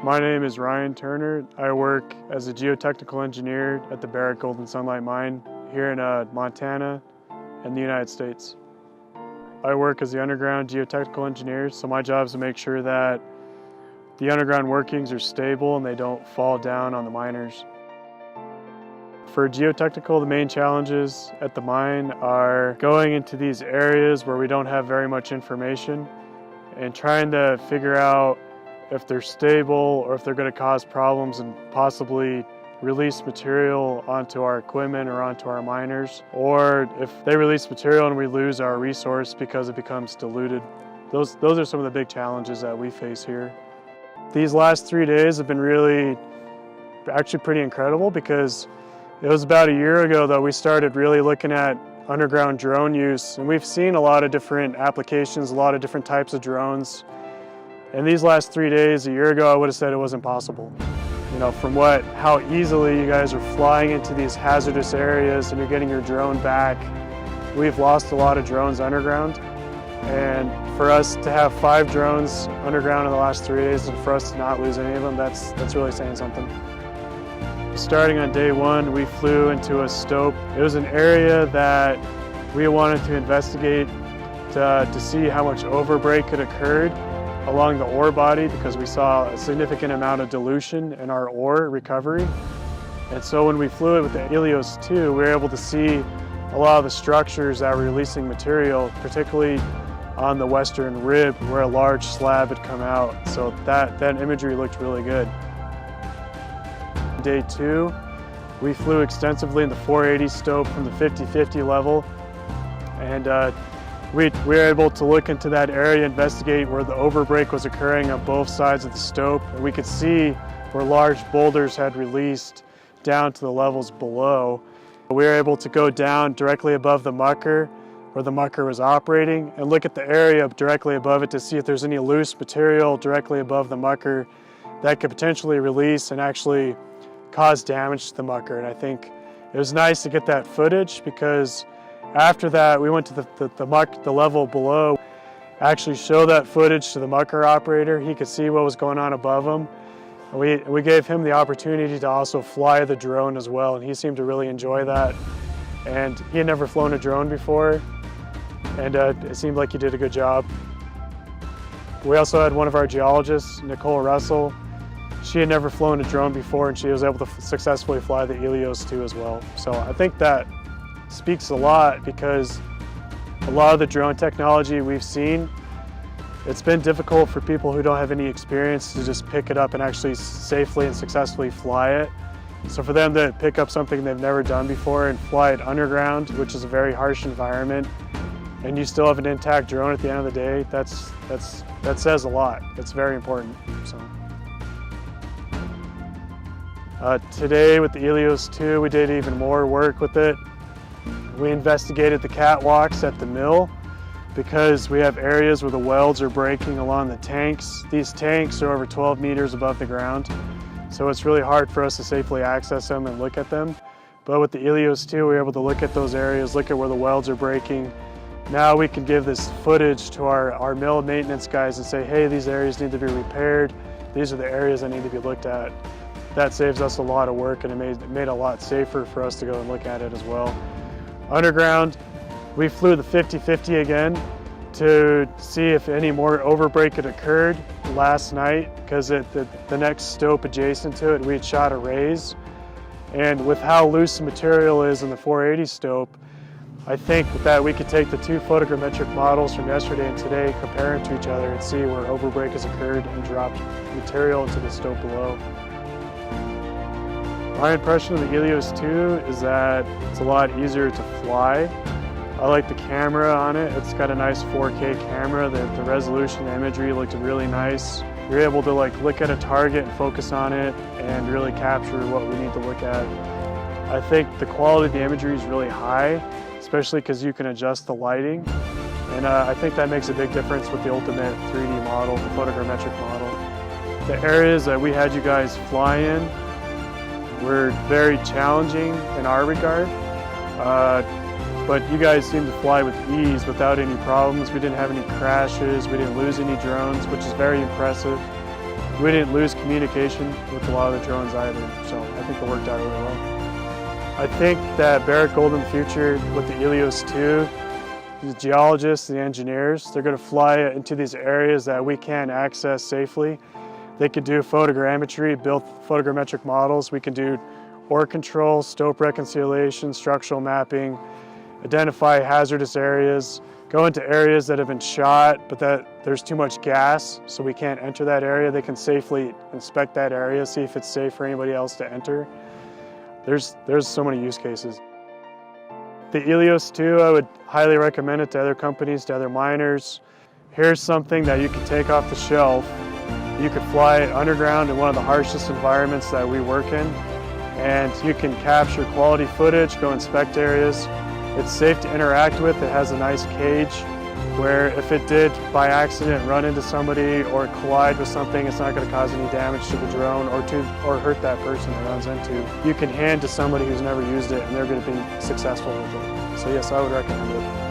My name is Ryan Turner. I work as a geotechnical engineer at the Barrick Gold and Sunlight Mine here in Montana in the United States. I work as the underground geotechnical engineer, so my job is to make sure that the underground workings are stable and they don't fall down on the miners. For geotechnical, the main challenges at the mine are going into these areas where we don't have very much information and trying to figure out if they're stable or if they're going to cause problems and possibly release material onto our equipment or onto our miners, or if they release material and we lose our resource because it becomes diluted. Those are some of the big challenges that we face here. These last 3 days have been actually pretty incredible, because it was about a year ago that we started really looking at underground drone use, and we've seen a lot of different applications, a lot of different types of drones. And these last 3 days, a year ago, I would have said it wasn't possible. You know, from how easily you guys are flying into these hazardous areas and you're getting your drone back. We've lost a lot of drones underground. And for us to have 5 drones underground in the last 3 days and for us to not lose any of them, that's really saying something. Starting on day 1, we flew into a stope. It was an area that we wanted to investigate to see how much overbreak had occurred along the ore body, because we saw a significant amount of dilution in our ore recovery. And so when we flew it with the Elios 2, we were able to see a lot of the structures that were releasing material, particularly on the western rib where a large slab had come out. So that imagery looked really good. Day 2, we flew extensively in the 480 stope from the 50-50 level, and we were able to look into that area, investigate where the overbreak was occurring on both sides of the stope, and we could see where large boulders had released down to the levels below. We were able to go down directly above the mucker, where the mucker was operating, and look at the area directly above it to see if there's any loose material directly above the mucker that could potentially release and actually cause damage to the mucker. And I think it was nice to get that footage, because after that we went to the level below, actually show that footage to the mucker operator. He could see what was going on above him. And we gave him the opportunity to also fly the drone as well, and he seemed to really enjoy that. And he had never flown a drone before, and it seemed like he did a good job. We also had one of our geologists, Nicole Russell. She had never flown a drone before, and she was able to successfully fly the Elios 2 as well. So I think that speaks a lot, because a lot of the drone technology we've seen, it's been difficult for people who don't have any experience to just pick it up and actually safely and successfully fly it. So for them to pick up something they've never done before and fly it underground, which is a very harsh environment, and you still have an intact drone at the end of the day, that says a lot. It's very important. So. Today with the Elios 2, we did even more work with it. We investigated the catwalks at the mill, because we have areas where the welds are breaking along the tanks. These tanks are over 12 meters above the ground, so it's really hard for us to safely access them and look at them. But with the Elios 2, we were able to look at those areas, look at where the welds are breaking. Now we can give this footage to our mill maintenance guys and say, hey, these areas need to be repaired. These are the areas that need to be looked at. That saves us a lot of work, and it made it a lot safer for us to go and look at it as well. Underground, we flew the 50-50 again to see if any more overbreak had occurred last night, because the next stope adjacent to it, we had shot a raise. And with how loose the material is in the 480 stope, I think that we could take the 2 photogrammetric models from yesterday and today, compare them to each other, and see where overbreak has occurred and dropped material into the stope below. My impression of the Elios 2 is that it's a lot easier to fly. I like the camera on it. It's got a nice 4K camera. The resolution, the imagery looked really nice. You're able to look at a target and focus on it and really capture what we need to look at. I think the quality of the imagery is really high, especially because you can adjust the lighting. And I think that makes a big difference with the ultimate 3D model, the photogrammetric model. The areas that we had you guys fly in were very challenging in our regard, but you guys seemed to fly with ease without any problems. We didn't have any crashes, we didn't lose any drones, which is very impressive. We didn't lose communication with a lot of the drones either, so I think it worked out really well. I think that Barrick Gold in the future with the Elios 2, the geologists, the engineers, they're going to fly into these areas that we can't access safely. They could do photogrammetry, build photogrammetric models. We can do ore control, stope reconciliation, structural mapping, identify hazardous areas, go into areas that have been shot but that there's too much gas so we can't enter that area. They can safely inspect that area, see if it's safe for anybody else to enter. There's so many use cases. The Elios 2, I would highly recommend it to other companies, to other miners. Here's something that you can take off the shelf. You could fly it underground in one of the harshest environments that we work in, and you can capture quality footage, go inspect areas. It's safe to interact with. It has a nice cage where if it did by accident run into somebody or collide with something, it's not going to cause any damage to the drone or hurt that person it runs into. You can hand to somebody who's never used it and they're going to be successful with it. So yes, I would recommend it.